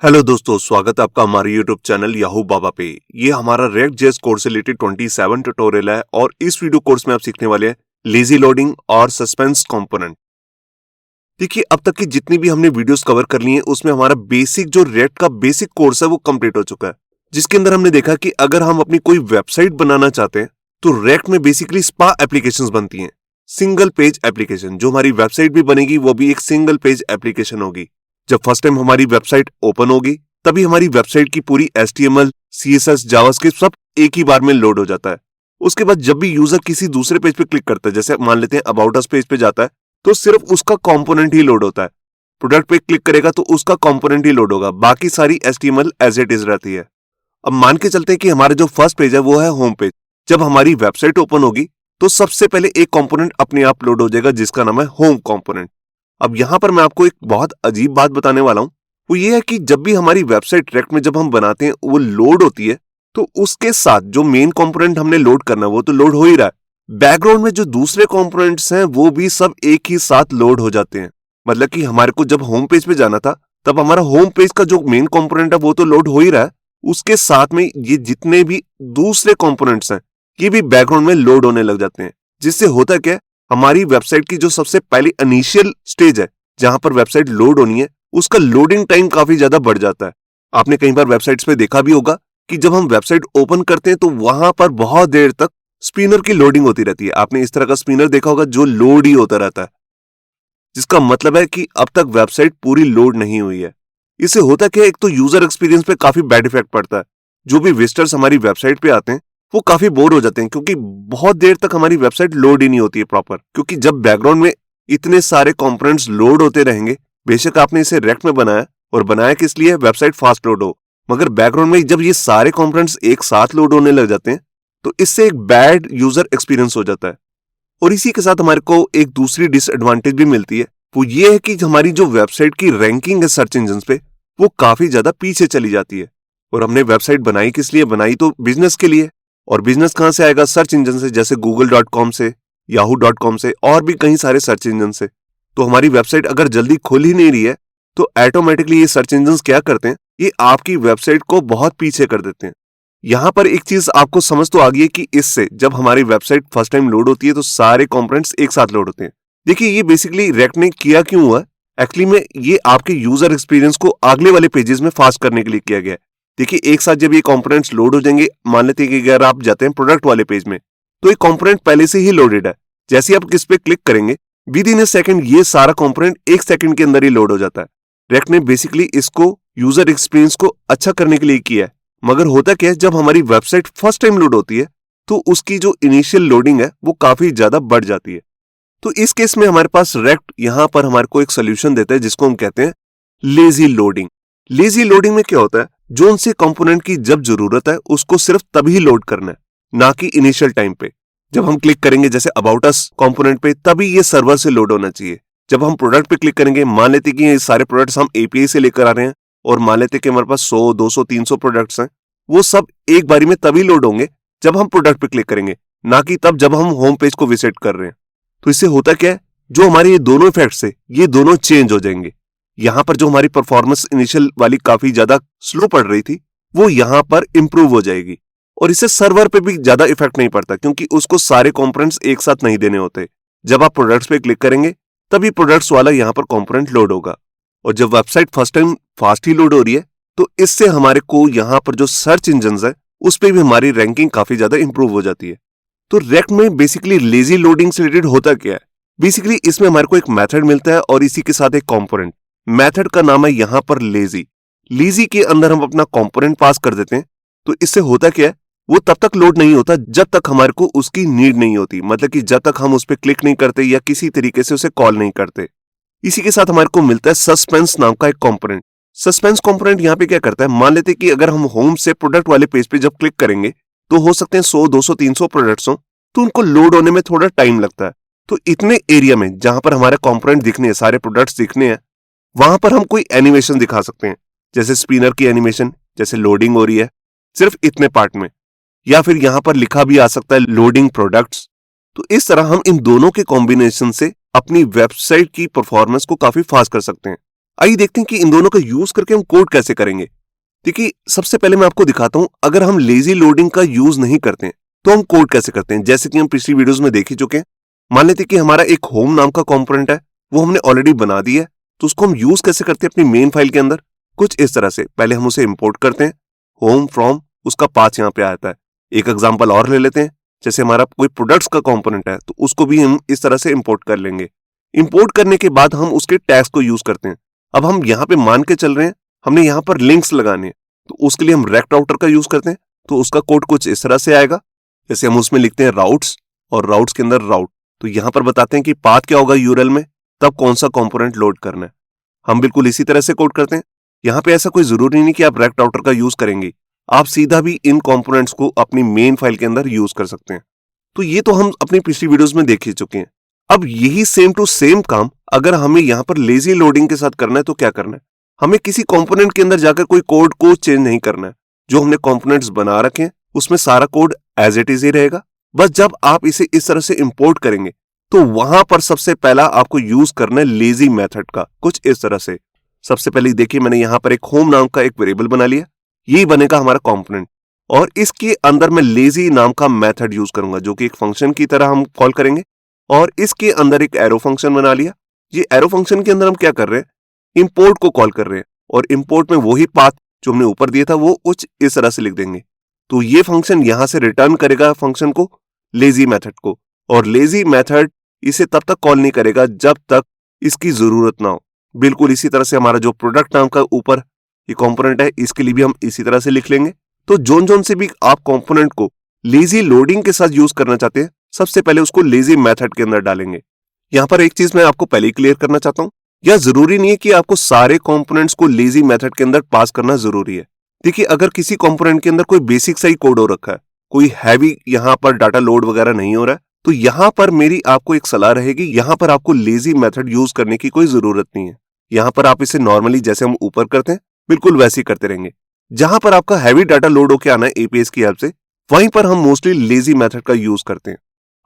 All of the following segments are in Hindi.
हेलो दोस्तों, स्वागत है आपका हमारे यूट्यूब चैनल याहू बाबा पे। ये हमारा रिएक्ट जेएस कोर्स से रिलेटेड 27 ट्यूटोरियल है और इस वीडियो कोर्स में आप सीखने वाले हैं लेजी लोडिंग और सस्पेंस कंपोनेंट। देखिए, अब तक की जितनी भी हमने वीडियोस कवर कर ली हैं उसमें हमारा बेसिक जो रिएक्ट का बेसिक कोर्स है वो कंप्लीट हो चुका है, जिसके अंदर हमने देखा कि अगर हम अपनी कोई वेबसाइट बनाना चाहते हैं तो रिएक्ट में बेसिकली स्पा एप्लीकेशंस बनती हैं। सिंगल पेज एप्लीकेशन, जो हमारी वेबसाइट भी बनेगी वो भी एक सिंगल पेज एप्लीकेशन होगी। जब फर्स्ट टाइम हमारी वेबसाइट ओपन होगी तभी हमारी वेबसाइट की पूरी HTML, CSS, जावास्क्रिप्ट सब एक ही बार में लोड हो जाता है। उसके बाद जब भी यूजर किसी दूसरे पेज पे क्लिक करता है, जैसे मान लेते हैं अबाउट अस पेज पे जाता है, तो सिर्फ उसका कंपोनेंट ही लोड होता है। प्रोडक्ट पे क्लिक करेगा तो उसका कंपोनेंट ही लोड होगा, बाकी सारी HTML एज इट इज रहती है। अब मान के चलते हैं कि हमारा जो फर्स्ट पेज है वो है होम पेज। जब हमारी वेबसाइट ओपन होगी तो सबसे पहले एक कंपोनेंट अपने आप लोड हो जाएगा जिसका नाम है होम कंपोनेंट। अब यहां पर मैं आपको एक बहुत अजीब बात बताने वाला हूं, वो ये है कि जब भी हमारी वेबसाइट रिएक्ट में जब हम बनाते हैं वो लोड होती है तो उसके साथ जो मेन कंपोनेंट हमने लोड करना है वो तो लोड हो ही रहा है, बैकग्राउंड में जो दूसरे कंपोनेंट्स हैं वो भी सब एक ही साथ लोड हो जाते हैं। मतलब कि हमारे को जब होम पेज पे जाना था तब हमारा होम पेज का जो मेन कंपोनेंट है वो तो लोड हो ही रहा है, उसके साथ में ये जितने भी दूसरे कंपोनेंट्स हैं ये भी बैकग्राउंड में लोड होने लग जाते हैं। जिससे होता क्या है, हमारी वेबसाइट की जो सबसे पहली इनिशियल स्टेज है जहां पर वेबसाइट लोड होनी है उसका लोडिंग टाइम काफी ज्यादा बढ़ जाता है। आपने कई बार वेबसाइट्स पे देखा भी होगा कि जब हम वेबसाइट ओपन करते हैं तो वहां पर बहुत देर तक स्पिनर की लोडिंग होती रहती है। आपने इस तरह का स्पिनर देखा होगा जो लोड ही होता रहता है, जिसका मतलब है कि अब तक वेबसाइट पूरी लोड नहीं हुई है। इससे होता क्या है, एक तो यूजर एक्सपीरियंस पे काफी बैड इफेक्ट पड़ता है। जो भी विजिटर्स हमारी वेबसाइट पे आते हैं वो काफी बोर हो जाते हैं क्योंकि बहुत देर तक हमारी वेबसाइट लोड ही नहीं होती है प्रॉपर। क्योंकि जब बैकग्राउंड में इतने सारे कंपोनेंट्स लोड होते रहेंगे, बेशक आपने इसे रिएक्ट में बनाया और बनाया किस लिए, वेबसाइट फास्ट लोड हो, मगर बैकग्राउंड में जब ये सारे कंपोनेंट्स एक साथ लोड होने लग जाते हैं तो इससे एक बैड यूजर एक्सपीरियंस हो जाता है। और इसी के साथ हमारे को एक दूसरी डिसएडवांटेज भी मिलती है, वो ये है कि हमारी जो वेबसाइट की रैंकिंग है सर्च इंजन पे वो काफी ज्यादा पीछे चली जाती है। और हमने वेबसाइट बनाई किस लिए, बनाई तो बिजनेस के लिए। और बिजनेस कहां से आएगा, सर्च इंजन से, जैसे google.com से, yahoo.com से और भी कई सारे सर्च इंजन से। तो हमारी वेबसाइट अगर जल्दी खुल ही नहीं रही है तो ऑटोमेटिकली ये सर्च इंजन क्या करते हैं, ये आपकी वेबसाइट को बहुत पीछे कर देते हैं। यहां पर एक चीज आपको समझ तो आ गई है कि इससे जब हमारी वेबसाइट फर्स्ट टाइम लोड होती है तो सारे कंपोनेंट्स एक साथ लोड होते हैं। देखिए, ये बेसिकली रिएक्ट ने किया क्यों हुआ, एक्चुअली में ये आपके यूजर एक्सपीरियंस को अगले वाले पेजेस में फास्ट करने के लिए किया गया है। देखिए, एक साथ जब ये कंपोनेंट्स लोड हो जाएंगे, मान लेते हैं कि अगर आप जाते हैं प्रोडक्ट वाले पेज में तो ये कंपोनेंट पहले से ही लोडेड है। जैसे आप किस पे क्लिक करेंगे विद इन ए सेकंड ये सारा कंपोनेंट एक सेकंड के अंदर ही लोड हो जाता है। रिएक्ट ने बेसिकली इसको यूजर एक्सपीरियंस को अच्छा करने के लिए किया है। मगर होता क्या है, जब हमारी वेबसाइट फर्स्ट टाइम लोड होती है तो उसकी जो इनिशियल लोडिंग है वो काफी ज्यादा बढ़ जाती है। तो इस केस में हमारे पास रिएक्ट यहां पर हमारे को एक सोल्यूशन देता है जिसको हम कहते हैं लेजी लोडिंग। लेजी लोडिंग में क्या होता है, जो उनसे कंपोनेंट की जब जरूरत है उसको सिर्फ तभी लोड करना है, ना कि इनिशियल टाइम पे। जब हम क्लिक करेंगे जैसे अबाउट अस कंपोनेंट पे तभी ये सर्वर से लोड होना चाहिए। जब हम प्रोडक्ट पे क्लिक करेंगे, मान लेते कि ये सारे प्रोडक्ट्स हम API से लेकर आ रहे हैं और मान लेते कि हमारे पास 100, 200, 300 प्रोडक्ट्स हैं, वो सब एक बारी में तभी लोड होंगे जब हम प्रोडक्ट पे क्लिक करेंगे, ना कि तब जब हम होम पेज को विजिट कर रहे हैं। तो इससे होता क्या है, जो हमारे ये दोनों इफेक्ट्स है ये दोनों चेंज हो जाएंगे। यहां पर जो हमारी परफॉर्मेंस इनिशियल वाली काफी ज्यादा स्लो पड़ रही थी वो यहां पर इंप्रूव हो जाएगी। और इससे सर्वर पे भी ज्यादा इफेक्ट नहीं पड़ता क्योंकि उसको सारे कंपोनेंट्स एक साथ नहीं देने होते। जब आप प्रोडक्ट्स पे क्लिक करेंगे तभी प्रोडक्ट्स वाला यहां पर कंपोनेंट लोड होगा। और जब वेबसाइट फर्स्ट टाइम फास्ट ही लोड हो रही है तो इससे हमारे को यहां पर जो सर्च इंजन है उस पर भी हमारी रैंकिंग काफी ज्यादा इंप्रूव हो जाती है। तो रिएक्ट में बेसिकली लेजी लोडिंग से रिलेटेड होता क्या है, बेसिकली इसमें हमारे को एक मेथड मिलता है और इसी के साथ एक कंपोनेंट। मेथड का नाम है यहां पर लेजी। लेजी के अंदर हम अपना कंपोनेंट पास कर देते हैं। तो इससे होता क्या है, वो तब तक लोड नहीं होता जब तक हमारे को उसकी नीड नहीं होती, मतलब कि जब तक हम उस पर क्लिक नहीं करते या किसी तरीके से उसे कॉल नहीं करते। इसी के साथ हमारे को मिलता है सस्पेंस नाम का एक कंपोनेंट। सस्पेंस कंपोनेंट यहाँ पे क्या करता है, मान लेते कि अगर हम होम से प्रोडक्ट वाले पेज पे जब क्लिक करेंगे तो हो सकते हैं 100, 200, 300 प्रोडक्ट्स हो तो उनको लोड होने में थोड़ा टाइम लगता है। तो इतने एरिया में जहां पर हमारे कंपोनेंट दिखने हैं, सारे प्रोडक्ट्स दिखने हैं, वहां पर हम कोई एनिमेशन दिखा सकते हैं, जैसे स्पिनर की एनिमेशन, जैसे लोडिंग हो रही है सिर्फ इतने पार्ट में, या फिर यहां पर लिखा भी आ सकता है लोडिंग प्रोडक्ट्स। तो इस तरह हम इन दोनों के कॉम्बिनेशन से अपनी वेबसाइट की परफॉर्मेंस को काफी फास्ट कर सकते हैं। आइए देखते हैं कि इन दोनों का यूज करके हम कोड कैसे करेंगे। देखिए, सबसे पहले मैं आपको दिखाता हूं, अगर हम लेजी लोडिंग का यूज नहीं करते हैं तो हम कोड कैसे करते हैं। जैसे कि हम पिछली वीडियोस में देख ही चुके हैं। मान लेते हैं कि हमारा एक होम नाम का कंपोनेंट है, वो हमने ऑलरेडी बना दिया है, तो उसको हम यूज कैसे करते हैं अपनी मेन फाइल के अंदर। कुछ इस तरह से पहले हम उसे इंपोर्ट करते हैं, होम फ्रॉम, उसका पाथ यहाँ पे आता है। एक एग्जाम्पल और ले लेते हैं, जैसे हमारा कोई प्रोडक्ट्स का कंपोनेंट है तो उसको भी हम इस तरह से इंपोर्ट कर लेंगे। इंपोर्ट करने के बाद हम उसके टैग्स को यूज करते हैं। अब हम यहाँ पे मान के चल रहे हैं हमने यहाँ पर लिंक्स लगाने हैं, तो उसके लिए हम रेक्ट राउटर का यूज करते हैं। तो उसका कोड कुछ इस तरह से आएगा, जैसे हम उसमें लिखते हैं राउट्स और राउट्स के अंदर राउट, तो यहाँ पर बताते हैं कि पाथ क्या होगा यूआरएल में, तब कौन सा कंपोनेंट लोड करना है। हम बिल्कुल इसी तरह से कोड करते हैं। यहाँ पे ऐसा कोई जरूरी नहीं कि आप रेक्ट राउटर का यूज करेंगे, आप सीधा भी इन कंपोनेंट्स को अपनी मेन फाइल के अंदर यूज कर सकते हैं। तो ये तो हम अपनी पिछली वीडियोस में देख ही चुके हैं। अब यही सेम टू सेम काम अगर हमें यहाँ पर लेजी लोडिंग के साथ करना है तो क्या करना है, हमें किसी कंपोनेंट के अंदर जाकर कोई कोड को चेंज नहीं करना है। जो हमने कंपोनेंट्स बना रखे हैं उसमें सारा कोड एज इट इज ही रहेगा। बस जब आप इसे इस तरह से इंपोर्ट करेंगे तो वहां पर सबसे पहला आपको यूज करना है लेजी मेथड का, कुछ इस तरह से। सबसे पहले देखिए, मैंने यहाँ पर एक होम नाम का एक वेरिएबल बना लिया, यही बनेगा हमारा कंपोनेंट, और इसके अंदर मैं लेजी नाम का मेथड यूज करूंगा जो कि एक फंक्शन की तरह हम कॉल करेंगे। और इसके अंदर एक एरो फंक्शन बना लिया। ये एरो फंक्शन के अंदर हम क्या कर रहे हैं, इंपोर्ट को कॉल कर रहे हैं, और इंपोर्ट में वही पाथ जो हमने ऊपर दिया था वो कुछ इस तरह से लिख देंगे। तो ये फंक्शन यहां से रिटर्न करेगा फंक्शन को, लेजी मेथड को, और लेजी मेथड इसे तब तक कॉल नहीं करेगा जब तक इसकी जरूरत ना हो। बिल्कुल इसी तरह से हमारा जो प्रोडक्ट नाम का ऊपर ये कंपोनेंट है, इसके लिए भी हम इसी तरह से लिख लेंगे। तो जोन जोन से भी आप कंपोनेंट को लेजी लोडिंग के साथ यूज करना चाहते हैं, सबसे पहले उसको लेजी मेथड के अंदर डालेंगे। यहां पर एक चीज मैं आपको पहले ही क्लियर करना चाहता हूं, यह जरूरी नहीं है कि आपको सारे कंपोनेंट्स को लेजी मेथड के अंदर पास करना जरूरी है। देखिए, अगर किसी कंपोनेंट के अंदर कोई बेसिक सा ही कोड हो रखा है, कोई हैवी यहां पर डाटा लोड वगैरह नहीं हो रहा है, तो यहां पर मेरी आपको एक सलाह रहेगी, यहां पर आपको लेजी मेथड यूज करने की कोई जरूरत नहीं है। यहां पर आप इसे नॉर्मली जैसे हम ऊपर करते हैं बिल्कुल वैसे ही करते रहेंगे। जहां पर आपका हैवी डाटा लोड होकर आना है एपीएस की हेल्प से, वहीं पर हम मोस्टली लेजी मेथड का यूज करते हैं।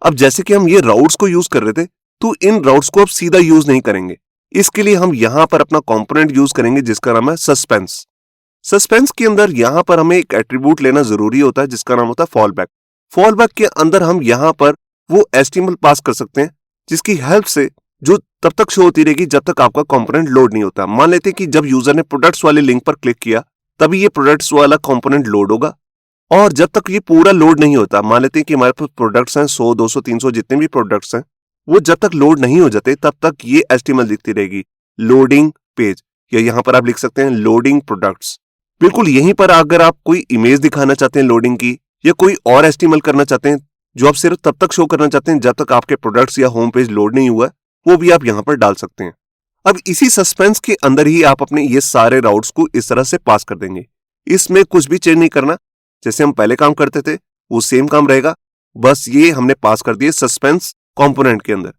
अब जैसे कि हम ये राउट्स को यूज कर रहे थे, तो इन राउट्स को अब सीधा यूज नहीं करेंगे। इसके लिए हम यहां पर अपना कंपोनेंट यूज करेंगे जिसका नाम है सस्पेंस। सस्पेंस के अंदर यहां पर हमें एक एट्रीब्यूट लेना जरूरी होता है जिसका नाम होता है फॉल बैक। फॉल बैक के अंदर हम यहां पर वो एचटीएमएल पास कर सकते हैं जिसकी हेल्प से जो तब तक शो होती रहेगी जब तक आपका कंपोनेंट लोड नहीं होता। मान लेते हैं कि जब यूजर ने प्रोडक्ट्स वाले लिंक पर क्लिक किया तभी ये प्रोडक्ट्स वाला कंपोनेंट लोड होगा, और जब तक ये पूरा लोड नहीं होता, मान लेते हैं कि हमारे पास प्रोडक्ट्स हैं 100, 200, 300 जितने भी प्रोडक्ट्स हैं, वो जब तक लोड नहीं हो जाते तब तक ये एचटीएमएल दिखती रहेगी, लोडिंग पेज, या यहां पर आप लिख सकते हैं लोडिंग प्रोडक्ट्स। बिल्कुल यहीं पर अगर आप कोई इमेज दिखाना चाहते हैं लोडिंग की, या कोई और एचटीएमएल करना चाहते हैं जो आप सिर्फ तब तक शो करना चाहते हैं जब तक आपके प्रोडक्ट्स या होम पेज लोड नहीं हुआ, वो भी आप यहां पर डाल सकते हैं। अब इसी सस्पेंस के अंदर ही आप अपने ये सारे राउट्स को इस तरह से पास कर देंगे। इसमें कुछ भी चेंज नहीं करना, जैसे हम पहले काम करते थे वो सेम काम रहेगा, बस ये हमने पास कर दिए सस्पेंस कंपोनेंट के अंदर।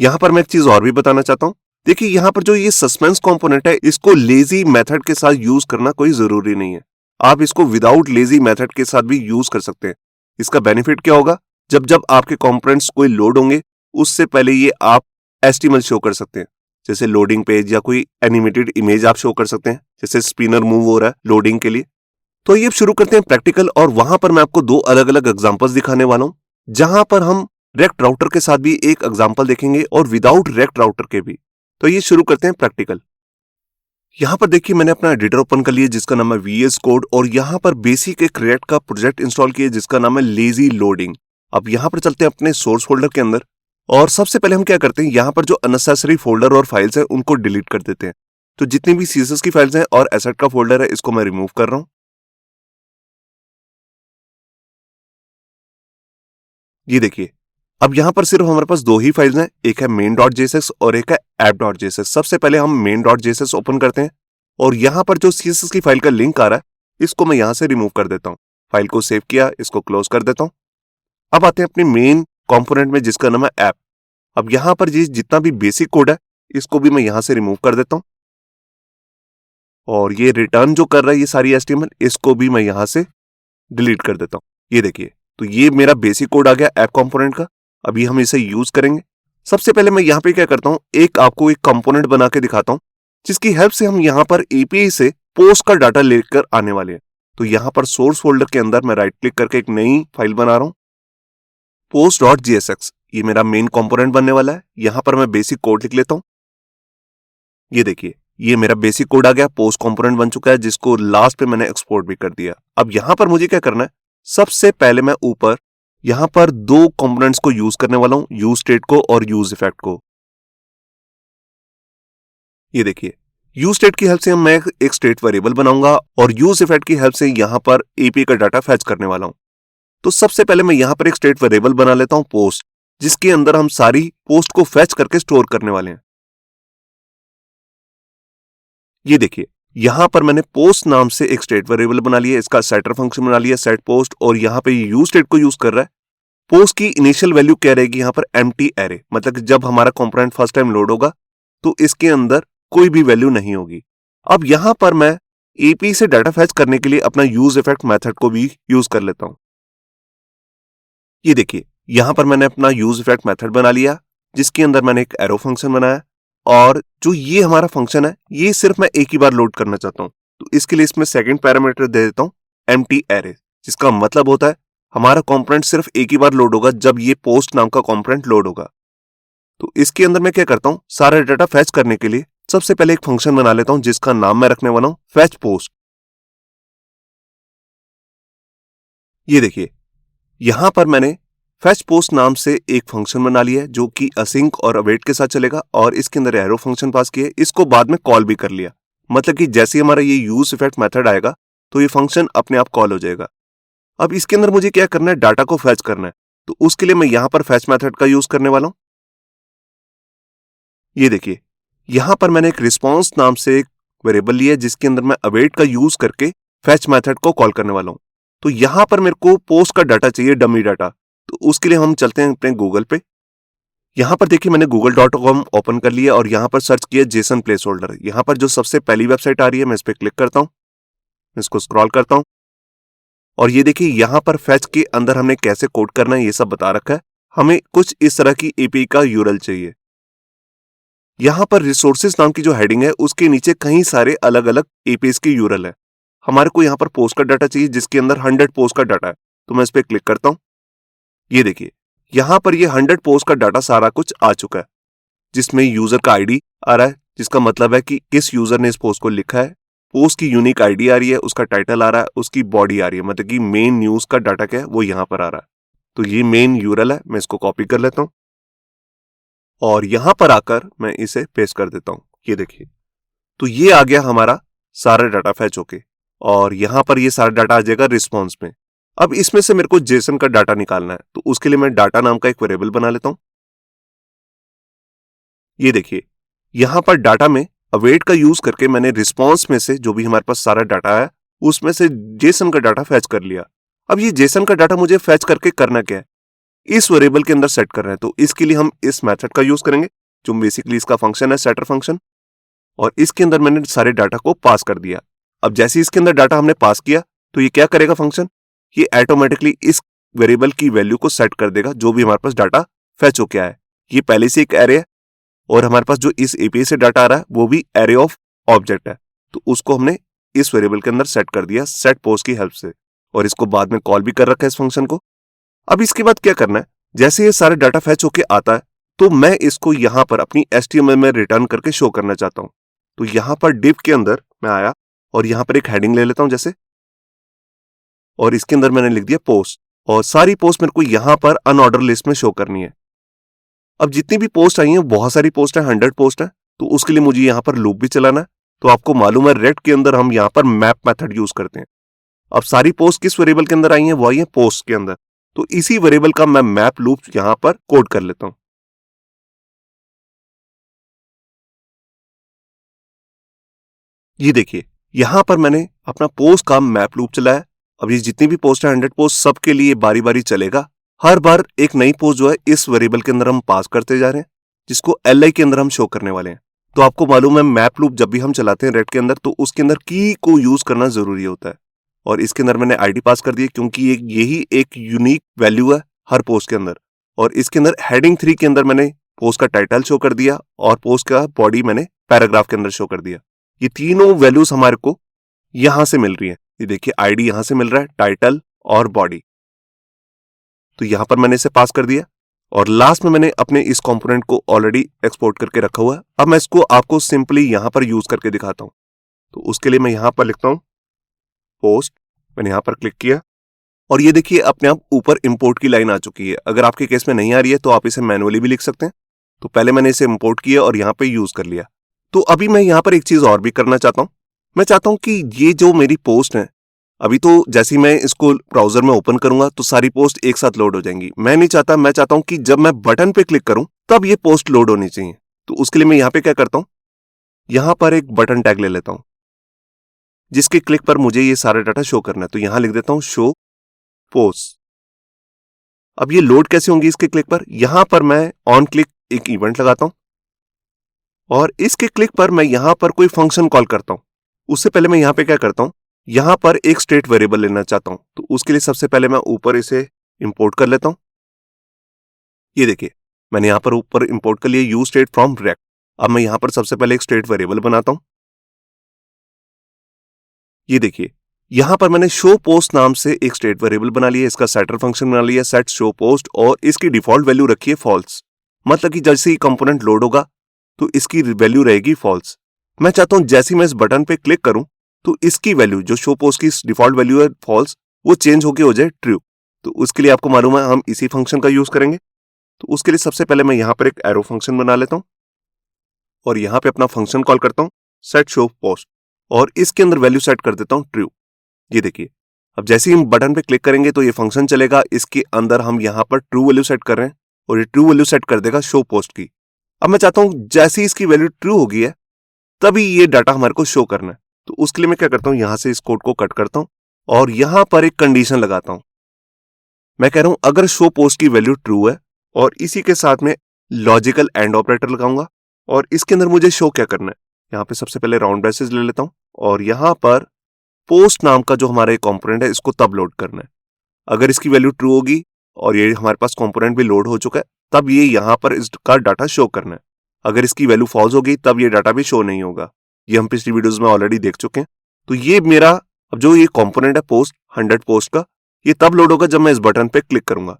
यहां पर मैं एक चीज और भी बताना चाहता हूं। देखिए, यहां पर जो ये सस्पेंस कंपोनेंट है इसको लेजी मेथड के साथ यूज करना कोई जरूरी नहीं है। आप इसको विदाउट लेजी मेथड के साथ भी यूज कर सकते हैं। इसका बेनिफिट क्या होगा, जब जब आपके कंपोनेंट्स कोई लोड होंगे उससे पहले ये आप एचटीएमएल शो कर सकते हैं, जैसे लोडिंग पेज या कोई एनिमेटेड इमेज आप शो कर सकते हैं, जैसे स्पिनर मूव हो रहा है लोडिंग के लिए। तो ये शुरू करते हैं प्रैक्टिकल, और वहां पर मैं आपको दो अलग अलग एग्जांपल्स दिखाने वाला हूं, जहां पर हम रेक्ट राउटर के साथ भी एक एग्जांपल देखेंगे और विदाउट रेक्ट राउटर के भी। तो ये शुरू करते हैं प्रैक्टिकल। यहां पर देखिए, मैंने अपना एडिटर ओपन कर लिया जिसका नाम है VS कोड, और यहां पर बेसिक एक रिएक्ट का प्रोजेक्ट इंस्टॉल किया जिसका नाम है लेजी लोडिंग। अब यहां पर चलते हैं अपने सोर्स फोल्डर के अंदर, और सबसे पहले हम क्या करते हैं, यहां पर जो अननेसेसरी फोल्डर और फाइल्स हैं उनको डिलीट कर देते हैं। तो जितनी भी CSS की फाइल्स हैं और एसेट का फोल्डर है इसको मैं रिमूव कर रहा हूं। ये देखिए, अब यहां पर सिर्फ हमारे पास दो ही फाइल्स हैं, एक है main.js और एक है app.js। सबसे पहले हम main.js ओपन करते हैं, और यहां पर जो CSS की फाइल का लिंक आ रहा है इसको मैं यहां से रिमूव कर देता हूं। फाइल को सेव किया, इसको क्लोज कर देता हूं। अब आते हैं अपने मेन कंपोनेंट में जिसका नाम है ऐप। अब यहां पर जितना भी बेसिक कोड है इसको भी मैं यहां से रिमूव कर देता हूं, और ये रिटर्न जो कर रहा है ये सारी HTML इसको भी मैं यहां से डिलीट कर देता हूं। ये देखिए, तो ये मेरा बेसिक कोड आ गया ऐप कंपोनेंट का। अभी हम इसे यूज करेंगे। सबसे पहले मैं यहाँ पे क्या करता हूँ, आपको एक कंपोनेंट बना के दिखाता हूँ जिसकी हेल्प से हम यहाँ पर एपीआई से पोस्ट का डाटा लेकर आने वाले हैं। तो यहाँ पर सोर्स फोल्डर के अंदर मैं राइट क्लिक करके एक नई फाइल बना रहा हूँ, post.jsx। ये मेरा मेन कंपोनेंट बनने वाला है। यहाँ पर मैं बेसिक कोड लिख लेता हूँ। ये देखिए, ये मेरा बेसिक कोड आ गया, पोस्ट कंपोनेंट बन चुका है, जिसको लास्ट पे मैंने एक्सपोर्ट भी कर दिया। अब यहाँ पर मुझे क्या करना है, सबसे पहले मैं ऊपर यहाँ पर दो कंपोनेंट्स को यूज करने वाला हूं, यूज स्टेट को और यूज इफेक्ट को। ये देखिए, यूज स्टेट की हेल्प से मैं एक स्टेट वेरिएबल बनाऊंगा और यूज इफेक्ट की हेल्प से यहाँ पर एपीआई का डाटा फैच करने वाला हूं। तो सबसे पहले मैं यहाँ पर एक स्टेट वेरिएबल बना लेता हूं, पोस्ट, जिसके अंदर हम सारी पोस्ट को फैच करके स्टोर करने वाले हैं। ये देखिए, यहां पर मैंने पोस्ट नाम से एक स्टेट वेरिएबल बना लिया, इसका सेटर फंक्शन बना लिया, सेट पोस्ट, और यहाँ पे यूज स्टेट को यूज कर रहा है। पोस्ट की इनिशियल वैल्यू क्या रहेगी यहाँ पर, एम्प्टी एरे, मतलब कि जब हमारा कंपोनेंट फर्स्ट टाइम लोड होगा तो इसके अंदर कोई भी वैल्यू नहीं होगी। अब यहां पर मैं एपीआई से डाटा फैच करने के लिए अपना यूज इफेक्ट मेथड को भी यूज कर लेता हूं। ये देखिए, यहां पर मैंने अपना यूज इफेक्ट मेथड बना लिया, जिसके अंदर मैंने एक एरो फंक्शन बनाया, और जो ये हमारा फंक्शन है ये सिर्फ मैं एक ही बार लोड करना चाहता हूं। तो इसके लिए इसमें सेकंड पैरामीटर दे देता हूं, एम्प्टी एरे, जिसका मतलब होता है हमारा कंपोनेंट सिर्फ एक ही बार लोड होगा जब ये पोस्ट नाम का कंपोनेंट लोड होगा। तो इसके अंदर मैं क्या करता हूं, सारा डाटा फैच करने के लिए सबसे पहले एक फंक्शन बना लेता हूं, जिसका नाम मैं रखने वाला हूं फैच पोस्ट। ये देखिए, यहां पर मैंने फैच पोस्ट नाम से एक फंक्शन बना लिया है, जो कि असिंक और अवेट के साथ चलेगा, और इसके अंदर एरो फंक्शन पास किया है, इसको बाद में कॉल भी कर लिया। मतलब कि जैसे ही हमारा ये यूज इफेक्ट मेथड आएगा तो ये फंक्शन अपने आप कॉल हो जाएगा। अब इसके अंदर मुझे क्या करना है, डाटा को फैच करना है। तो उसके लिए मैं यहां पर फैच मेथड का यूज करने वाला हूं। ये देखिए, यहां पर मैंने एक रिस्पॉन्स नाम से एक वेरिएबल लिया है, जिसके अंदर मैं अवेट का यूज करके फैच मेथड को कॉल करने वाला हूं। तो यहां पर मेरे को पोस्ट का डाटा चाहिए, डमी डाटा। तो उसके लिए हम चलते हैं अपने गूगल पे। यहां पर देखिए, मैंने google.com ओपन कर लिया और यहां पर सर्च किया जेसन प्लेस होल्डर। यहां पर जो सबसे पहली वेबसाइट आ रही है मैं इस पर क्लिक करता हूं, इसको स्क्रॉल करता हूं, और ये देखिए यहां पर फैच के अंदर हमने कैसे कोड करना है ये सब बता रखा है। हमें कुछ इस तरह की एपीआई का यूआरएल चाहिए। यहां पर रिसोर्सेज नाम की जो हेडिंग है उसके नीचे कई सारे अलग अलग एपीआईज के यूआरएल है। हमारे को यहां पर पोस्ट का डाटा चाहिए, जिसके अंदर 100 पोस्ट का डाटा है। तो मैं इस पर क्लिक करता हूं। ये देखिए, यहां पर ये 100 पोस्ट का डाटा सारा कुछ आ चुका है, जिसमें यूजर का आईडी आ रहा है, जिसका मतलब है कि किस यूजर ने इस पोस्ट को लिखा है। पोस्ट की यूनिक आईडी आ रही है, उसका टाइटल आ रहा है, उसकी बॉडी आ रही है, मतलब कि मेन न्यूज का डाटा क्या है वो यहां पर आ रहा है। तो ये मेन यूआरएल है, मैं इसको कॉपी कर लेता हूं और यहां पर आकर मैं इसे पेस्ट कर देता हूं। ये देखिए, तो ये आ गया हमारा सारा डाटा फैच होके, और यहां पर ये सारा डाटा आ जाएगा रिस्पॉन्स में। अब इसमें से मेरे को जेसन का डाटा निकालना है, तो उसके लिए मैं डाटा नाम का एक वेरिएबल बना लेता हूं। ये देखिए, यहां पर डाटा में अवेट का यूज करके मैंने रिस्पॉन्स में से जो भी हमारे पास सारा डाटा है उसमें से जेसन का डाटा फैच कर लिया। अब ये जेसन का डाटा मुझे फैच करके करना क्या है, इस वेरिएबल के अंदर सेट करना है। तो इसके लिए हम इस मेथड का यूज करेंगे, जो बेसिकली इसका फंक्शन है सेटर फंक्शन, और इसके अंदर मैंने सारे डाटा को पास कर दिया। अब जैसे इसके अंदर डाटा हमने पास किया तो ये क्या करेगा फंक्शन, ये ऑटोमेटिकली इस वेरिएबल की वैल्यू को सेट कर देगा जो भी हमारे पास डाटा फैच होके आया है। ये पहले से एक एरे है, और हमारे पास जो इस एपीआई से डाटा आ रहा है वो भी एरे ऑफ ऑब्जेक्ट है। तो उसको हमने इस वेरिएबल के अंदर सेट कर दिया सेट पोस्ट की हेल्प से, और इसको बाद में कॉल भी कर रखा है इस फंक्शन को। अब इसके बाद क्या करना है, जैसे ये सारे डाटा फैच होके आता है तो मैं इसको यहां पर अपनी HTML में रिटर्न करके शो करना चाहता हूं। तो यहां पर डिव के अंदर मैं आया और यहां पर एक हेडिंग ले लेता हूं जैसे, और इसके अंदर मैंने लिख दिया पोस्ट, और सारी पोस्ट मेरे को यहां पर अनऑर्डर लिस्ट में शो करनी है। अब जितनी भी पोस्ट आई हैं बहुत सारी पोस्ट है, 100 पोस्ट है, तो उसके लिए मुझे यहां पर लूप भी चलाना है। तो आपको मालूम है रेड के अंदर हम यहां पर मैप मेथड यूज करते हैं। अब सारी पोस्ट किस वेरिएबल के अंदर आई हैं, वो आई है पोस्ट के अंदर। तो इसी वेरिएबल का मैं मैप लूप यहां पर कोड कर लेता हूं। ये देखिए, यहां पर मैंने अपना पोस्ट का मैप लूप चलाया। अब ये जितनी भी पोस्ट है 100 पोस्ट, सबके लिए बारी बारी चलेगा। हर बार एक नई पोस्ट जो है इस वेरिएबल के अंदर हम पास करते जा रहे हैं, जिसको li के अंदर हम शो करने वाले हैं। तो आपको मालूम है मैप लूप जब भी हम चलाते हैं रेड के अंदर तो उसके अंदर की को यूज करना जरूरी होता है, और इसके अंदर मैंने आईडी पास कर दी क्योंकि यही एक यूनिक वैल्यू है हर पोस्ट के अंदर। और इसके अंदर हेडिंग 3 के अंदर मैंने पोस्ट का टाइटल शो कर दिया और पोस्ट का बॉडी मैंने पैराग्राफ के अंदर शो कर दिया। ये तीनों वैल्यूज हमारे को यहां से मिल रही है। ये देखिए आईडी यहां से मिल रहा है, टाइटल और बॉडी। तो यहां पर मैंने इसे पास कर दिया और लास्ट में मैंने अपने इस कंपोनेंट को ऑलरेडी एक्सपोर्ट करके रखा हुआ है। अब मैं इसको आपको सिंपली यहां पर यूज करके दिखाता हूं। तो उसके लिए मैं यहां पर लिखता हूं पोस्ट, मैंने यहां पर क्लिक किया और ये देखिए अपने आप ऊपर इंपोर्ट की लाइन आ चुकी है। अगर आपके केस में नहीं आ रही है तो आप इसे मैनुअली भी लिख सकते हैं। तो पहले मैंने इसे इंपोर्ट किया और यहां पे यूज कर लिया। तो अभी मैं यहां पर एक चीज और भी करना चाहता हूं। मैं चाहता हूं कि ये जो मेरी पोस्ट है, अभी तो जैसे ही मैं इसको ब्राउजर में ओपन करूंगा तो सारी पोस्ट एक साथ लोड हो जाएंगी। मैं नहीं चाहता, मैं चाहता हूं कि जब मैं बटन पे क्लिक करूं तब ये पोस्ट लोड होनी चाहिए। तो उसके लिए मैं यहां पे क्या करता हूं, यहां पर एक बटन टैग ले लेता हूं जिसके क्लिक पर मुझे ये सारा डाटा शो करना है। तो यहां लिख देता हूं शो पोस्ट। अब ये लोड कैसे होंगी इसके क्लिक पर, यहां पर मैं ऑन क्लिक एक इवेंट लगाता हूं और इसके क्लिक पर मैं यहां पर कोई फंक्शन कॉल करता हूं। उससे पहले मैं यहां पे क्या करता हूं, यहां पर एक स्टेट वेरिएबल लेना चाहता हूं। तो उसके लिए सबसे पहले मैं ऊपर इसे इंपोर्ट कर लेता हूं। ये देखिए मैंने यहां पर ऊपर इंपोर्ट कर लिया यूज स्टेट फ्रॉम रेक्ट। अब मैं यहां पर सबसे पहले एक स्टेट वेरिएबल बनाता हूं। ये देखिए यहां पर मैंने शो पोस्ट नाम से एक स्टेट वेरिएबल बना लिया, इसका सेटर फंक्शन बना लिया सेट शो पोस्ट, और इसकी डिफॉल्ट वैल्यू रखी है फॉल्स। मतलब कि जैसे ही कंपोनेंट लोड होगा तो इसकी वैल्यू रहेगी फॉल्स। मैं चाहता हूं जैसे ही मैं इस बटन पे क्लिक करूं तो इसकी वैल्यू जो शो पोस्ट की डिफॉल्ट वैल्यू है फॉल्स, वो चेंज होकर हो जाए ट्रू। तो उसके लिए आपको मालूम है हम इसी फंक्शन का यूज करेंगे। तो उसके लिए सबसे पहले मैं यहां पर एक एरो फंक्शन बना लेता हूं और यहां पे अपना फंक्शन कॉल करता हूं सेट शो पोस्ट और इसके अंदर वैल्यू सेट कर देता हूं ट्रू। ये देखिए अब जैसे ही हम बटन पे क्लिक करेंगे तो ये फंक्शन चलेगा, इसके अंदर हम यहां पर ट्रू वैल्यू सेट कर रहे हैं और ये ट्रू वैल्यू सेट कर देगा शो पोस्ट की। अब मैं चाहता हूं जैसे ही इसकी वैल्यू ट्रू होगी है तभी ये डाटा हमारे को शो करना है। तो उसके लिए मैं क्या करता हूं, यहां से इस कोड को कट करता हूं और यहां पर एक कंडीशन लगाता हूं। मैं कह रहा हूं अगर शो पोस्ट की वैल्यू ट्रू है और इसी के साथ में लॉजिकल एंड ऑपरेटर लगाऊंगा और इसके अंदर मुझे शो क्या करना है, यहां पे सबसे पहले राउंड ब्रेसेस ले लेता हूं और यहां पर पोस्ट नाम का जो हमारा कंपोनेंट है इसको तब लोड करना है अगर इसकी वैल्यू ट्रू होगी और ये हमारे पास कंपोनेंट भी लोड हो चुका है तब ये यहां पर इसका डाटा शो करना है। अगर इसकी वैल्यू फॉल्स होगी तब ये डाटा भी शो नहीं होगा। ये हम पिछली वीडियोस में ऑलरेडी देख चुके हैं। तो ये मेरा अब जो ये कंपोनेंट है पोस्ट 100 पोस्ट का, ये तब लोड होगा जब मैं इस बटन पे क्लिक करूंगा।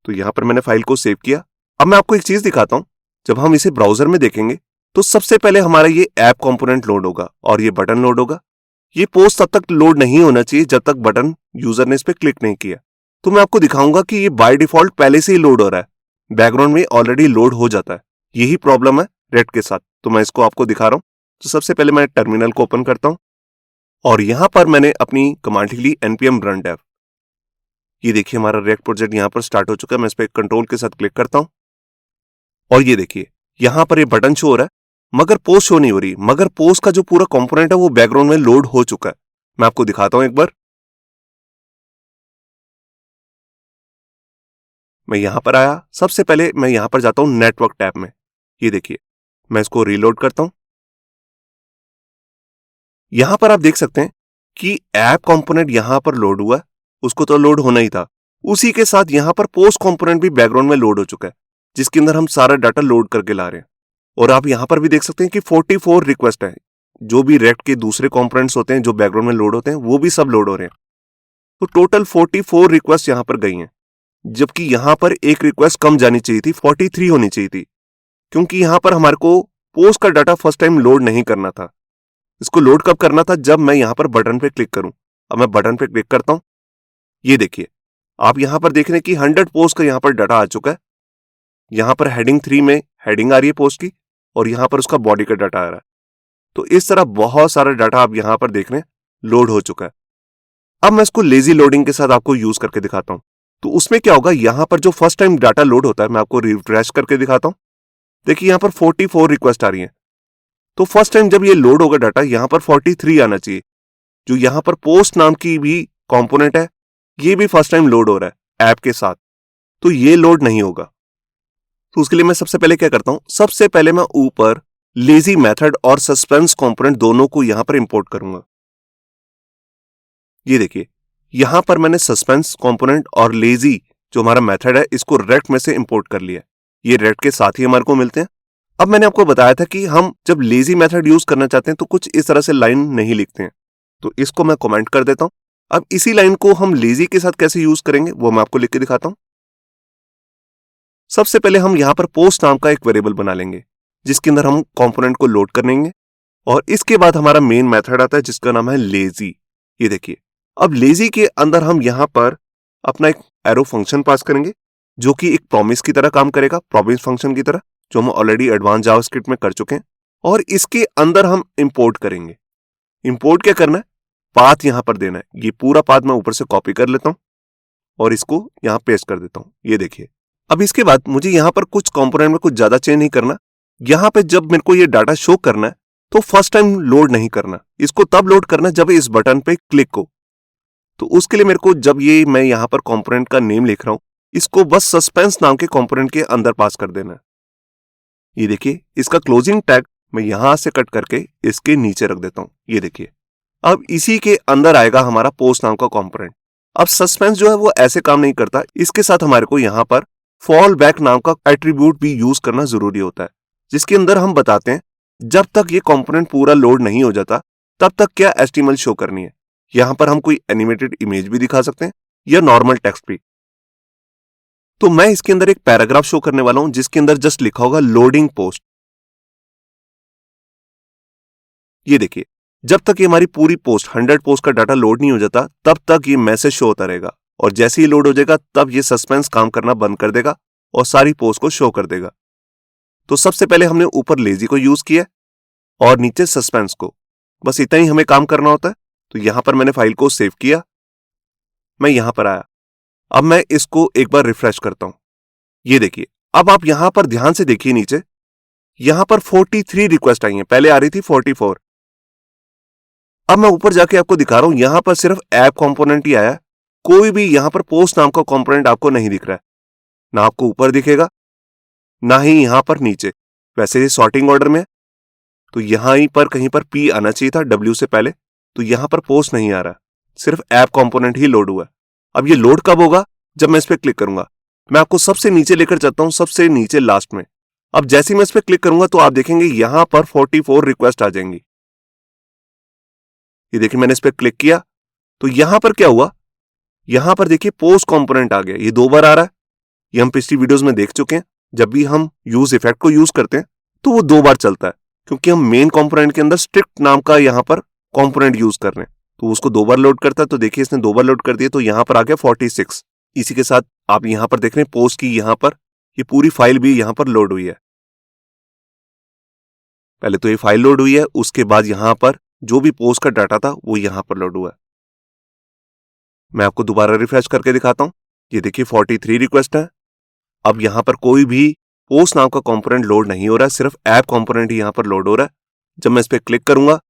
तो यहां पर मैंने फाइल को सेव किया। अब मैं आपको एक चीज दिखाता हूं, जब हम इसे ब्राउजर में देखेंगे तो सबसे पहले हमारा ये ऐप कंपोनेंट लोड होगा और ये बटन लोड होगा। ये पोस्ट तब तक लोड नहीं होना चाहिए जब तक बटन यूजर ने इस पे क्लिक नहीं किया। तो मैं आपको दिखाऊंगा कि ये बाय डिफॉल्ट पहले से ही लोड हो रहा है, बैकग्राउंड में ऑलरेडी लोड हो जाता है। यही प्रॉब्लम है रेड के साथ। तो मैं इसको आपको दिखा रहा हूं। तो सबसे पहले मैं टर्मिनल को ओपन करता हूं और यहां पर मैंने अपनी कमांड लिख ली npm run dev। ये देखिए हमारा रेक्ट प्रोजेक्ट यहां पर स्टार्ट हो चुका है। मैं इस पे कंट्रोल के साथ क्लिक करता हूं और ये देखिए यहां पर ये बटन शो हो रहा है मगर पोस्ट शो नहीं हो रही। मगर पोस्ट का जो पूरा कंपोनेंट है वो बैकग्राउंड में लोड हो चुका है। मैं आपको दिखाता हूं एक बार। मैं यहां पर आया, सबसे पहले मैं यहां पर जाता हूं नेटवर्क टैब में। ये देखिए मैं इसको रीलोड करता हूं। यहां पर आप देख सकते हैं कि ऐप कंपोनेंट यहां पर लोड हुआ है, उसको तो लोड होना ही था। उसी के साथ यहां पर पोस्ट कंपोनेंट भी बैकग्राउंड में लोड हो चुका है जिसके अंदर हम सारा डाटा लोड करके ला रहे हैं। और आप यहां पर भी देख सकते हैं कि 44 रिक्वेस्ट है। जो भी रेक्ट के दूसरे कंपोनेंट्स होते हैं जो बैकग्राउंड में लोड होते हैं वो भी सब लोड हो रहे हैं। तो टोटल 44 रिक्वेस्ट यहां पर गई हैं, जबकि यहां पर एक रिक्वेस्ट कम जानी चाहिए थी, 43 होनी चाहिए थी, क्योंकि यहां पर हमारे को पोस्ट का डाटा फर्स्ट टाइम लोड नहीं करना था। इसको लोड कब करना था, जब मैं यहां पर बटन पे क्लिक करूं। अब मैं बटन पे क्लिक करता हूं। ये देखिए आप यहां पर देख रहे हैं कि 100 पोस्ट का यहां पर डाटा आ चुका है। यहां पर हेडिंग 3 में हेडिंग आ रही है पोस्ट की और यहां पर उसका बॉडी का डाटा आ रहा है। तो इस तरह बहुत सारा डाटा आप यहां पर देख रहे हैं लोड हो चुका है। अब मैं इसको लेजी लोडिंग के साथ आपको यूज करके दिखाता हूं। तो उसमें क्या होगा, यहां पर जो फर्स्ट टाइम डाटा लोड होता है मैं आपको रिफ्रेश करके दिखाता हूं। देखिए यहां पर 44 रिक्वेस्ट आ रही है। तो फर्स्ट टाइम जब ये लोड होगा डाटा यहां पर 43 आना चाहिए। जो यहां पर पोस्ट नाम की भी कंपोनेंट है ये भी फर्स्ट टाइम लोड हो रहा है ऐप के साथ, तो ये लोड नहीं होगा। तो उसके लिए मैं सबसे पहले क्या करता हूं, सबसे पहले मैं ऊपर लेजी मेथड और सस्पेंस कंपोनेंट दोनों को यहां पर इंपोर्ट करूंगा। ये देखिए यहां पर मैंने सस्पेंस कंपोनेंट और लेजी जो हमारा मेथड है इसको रेक्ट में से इंपोर्ट कर लिया। ये रेड के साथ ही हमारे को मिलते हैं। अब मैंने आपको बताया था कि हम जब लेजी मेथड यूज करना चाहते हैं तो कुछ इस तरह से लाइन नहीं लिखते हैं, तो इसको मैं कमेंट कर देता हूं। अब इसी लाइन को हम लेजी के साथ कैसे यूज करेंगे वो मैं आपको लिख के दिखाता हूं। सबसे पहले हम यहां पर पोस्ट नाम का एक वेरिएबल बना लेंगे जिसके अंदर हम कंपोनेंट को लोड कर लेंगे, और इसके बाद हमारा मेन मेथड आता है जिसका नाम है लेजी। ये देखिए, अब लेजी के अंदर हम यहां पर अपना एक एरो फंक्शन पास करेंगे जो कि एक प्रॉमिस की तरह काम करेगा, प्रॉमिस फंक्शन की तरह, जो हम ऑलरेडी एडवांस जावास्क्रिप्ट में कर चुके हैं। और इसके अंदर हम इंपोर्ट करेंगे। इंपोर्ट क्या करना है, पाथ यहां पर देना है। ये पूरा पाथ मैं ऊपर से कॉपी कर लेता हूं और इसको यहां पेस्ट कर देता हूं। ये देखिए, अब इसके बाद मुझे यहां पर कुछ कंपोनेंट में कुछ ज्यादा चेंज नहीं करना। यहां पे जब मेरे को ये डाटा शो करना है तो फर्स्ट टाइम लोड नहीं करना, इसको तब लोड करना जब इस बटन पे क्लिक हो। तो उसके लिए मेरे को जब ये मैं यहां पर कंपोनेंट का नेम लिख रहा हूं, इसको बस सस्पेंस नाम के कंपोनेंट के अंदर पास कर देना है। ये देखिए, इसका क्लोजिंग टैग मैं यहां से कट करके इसके नीचे रख देता हूं। ये देखिए, अब इसी के अंदर आएगा हमारा पोस्ट नाम का कंपोनेंट। अब सस्पेंस जो है वो ऐसे काम नहीं करता, इसके साथ हमारे को यहां पर फॉल बैक नाम का एट्रीब्यूट भी यूज करना जरूरी होता है, जिसके अंदर हम बताते हैं जब तक ये कंपोनेंट पूरा लोड नहीं हो जाता तब तक क्या एचटीएमएल शो करनी है। यहां पर हम कोई एनिमेटेड इमेज भी दिखा सकते हैं या नॉर्मल टेक्स्ट भी। तो मैं इसके अंदर एक पैराग्राफ शो करने वाला हूं जिसके अंदर जस्ट लिखा होगा लोडिंग पोस्ट। ये देखिए, जब तक ये हमारी पूरी पोस्ट 100 पोस्ट का डाटा लोड नहीं हो जाता तब तक ये मैसेज शो होता रहेगा, और जैसे ही लोड हो जाएगा तब ये सस्पेंस काम करना बंद कर देगा और सारी पोस्ट को शो कर देगा। तो सबसे पहले हमने ऊपर लेजी को यूज किया और नीचे सस्पेंस को, बस इतना ही हमें काम करना होता है। तो यहां पर मैंने फाइल को सेव किया, मैं यहां पर आया। अब मैं इसको एक बार रिफ्रेश करता हूं। ये देखिए, अब आप यहां पर ध्यान से देखिए नीचे, यहां पर 43 रिक्वेस्ट आई हैं, पहले आ रही थी 44। अब मैं ऊपर जाके आपको दिखा रहा हूं, यहां पर सिर्फ ऐप कंपोनेंट ही आया है, कोई भी यहां पर पोस्ट नाम का कंपोनेंट आपको नहीं दिख रहा है। ना आपको ऊपर दिखेगा ना ही यहां पर नीचे। वैसे ये सॉर्टिंग ऑर्डर में है तो यहां ही पर कहीं पर पी आना चाहिए था डब्ल्यू से पहले, तो यहां पर पोस्ट नहीं आ रहा, सिर्फ ऐप कंपोनेंट ही लोड हुआ है। अब ये लोड कब होगा, जब मैं इस पर क्लिक करूंगा। मैं आपको सबसे नीचे लेकर जाता हूं, सबसे नीचे लास्ट में। अब जैसे ही मैं इस पर क्लिक करूंगा तो आप देखेंगे यहां पर 44 रिक्वेस्ट आ जाएंगी। ये देखिए, मैंने इस पर क्लिक किया तो यहां पर क्या हुआ, यहां पर देखिए पोस्ट कंपोनेंट आ गया। ये 2 बार आ रहा है, ये हम पिछली वीडियोस में देख चुके हैं। जब भी हम यूज इफेक्ट को यूज करते हैं तो वो 2 बार चलता है, क्योंकि हम मेन कंपोनेंट के अंदर स्ट्रिक्ट नाम का यहां पर कंपोनेंट यूज कर रहे हैं, तो उसको 2 बार लोड करता है। तो देखिए, इसने 2 बार लोड कर दिया तो यहां पर आ गया 46। इसी के साथ आप यहां पर देख रहे हैं पोस्ट की यहां पर ये पूरी फाइल भी यहां पर लोड हुई है। पहले तो ये फाइल लोड हुई है, उसके बाद यहां पर जो भी पोस्ट का डाटा था वो यहां पर लोड हुआ है। मैं आपको दोबारा रिफ्रेश करके दिखाता हूं। ये देखिए, 43 रिक्वेस्ट है। अब यहां पर कोई भी पोस्ट नाम का कंपोनेंट लोड नहीं हो रहा है, सिर्फ ऐप कंपोनेंट ही यहां पर लोड हो रहा है। जब मैं इस पर क्लिक करूंगा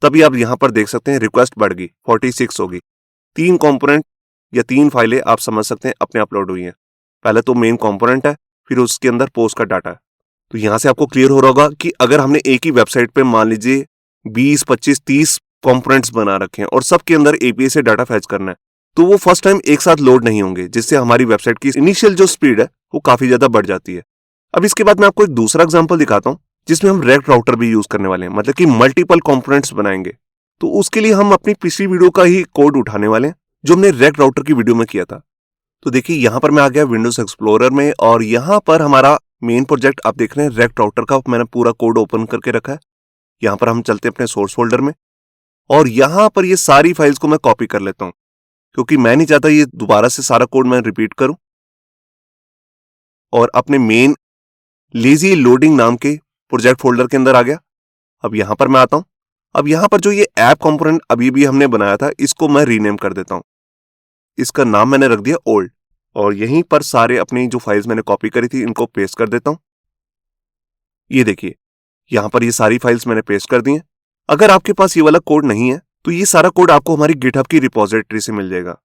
तभी आप यहां पर देख सकते हैं रिक्वेस्ट बढ़ गई, 46 होगी। 3 कंपोनेंट या 3 फाइलें आप समझ सकते हैं अपने अपलोड हुई हैं। पहले तो मेन कंपोनेंट है, फिर उसके अंदर पोस्ट का डाटा है। तो यहां से आपको क्लियर हो रहा होगा कि अगर हमने एक ही वेबसाइट पे मान लीजिए 20, 25, 30 कंपोनेंट्स बना रखे हैं और सबके अंदर एपीआई से डाटा फैच करना है, तो वो फर्स्ट टाइम एक साथ लोड नहीं होंगे, जिससे हमारी वेबसाइट की इनिशियल जो स्पीड है वो काफी ज्यादा बढ़ जाती है। अब इसके बाद मैं आपको एक दूसरा एग्जांपल दिखाता हूं जिसमें हम रेक्ट राउटर भी यूज करने वाले हैं, मतलब कि मल्टीपल कंपोनेंट्स बनाएंगे। तो उसके लिए हम अपनी पिछली वीडियो का ही कोड उठाने वाले हैं जो हमने रेक्ट राउटर की वीडियो में किया था। तो देखिए, यहां पर मैं आ गया विंडोज एक्सप्लोरर में और यहां पर हमारा मेन प्रोजेक्ट आप देख रहे हैं रेक्ट राउटर का मैंने पूरा कोड ओपन करके रखा है। यहां पर हम चलते हैं अपने सोर्स फोल्डर में और यहां पर ये सारी फाइल्स को मैं कॉपी कर लेता हूं, क्योंकि मैं नहीं चाहता ये दोबारा से सारा कोड मैं रिपीट करूं। और अपने मेन लेजी लोडिंग नाम के प्रोजेक्ट फोल्डर के अंदर आ गया। अब यहां पर मैं आता हूं। अब यहां पर जो ये ऐप कंपोनेंट अभी भी हमने बनाया था इसको मैं रीनेम कर देता हूं। इसका नाम मैंने रख दिया ओल्ड, और यहीं पर सारे अपनी जो फाइल्स मैंने कॉपी करी थी इनको पेस्ट कर देता हूं। ये देखिए, यहां पर ये सारी फाइल्स मैंने पेस्ट कर दी हैं। अगर आपके पास ये वाला कोड नहीं है तो ये सारा कोड आपको हमारी गिटहब की रिपोजिटरी से मिल जाएगा।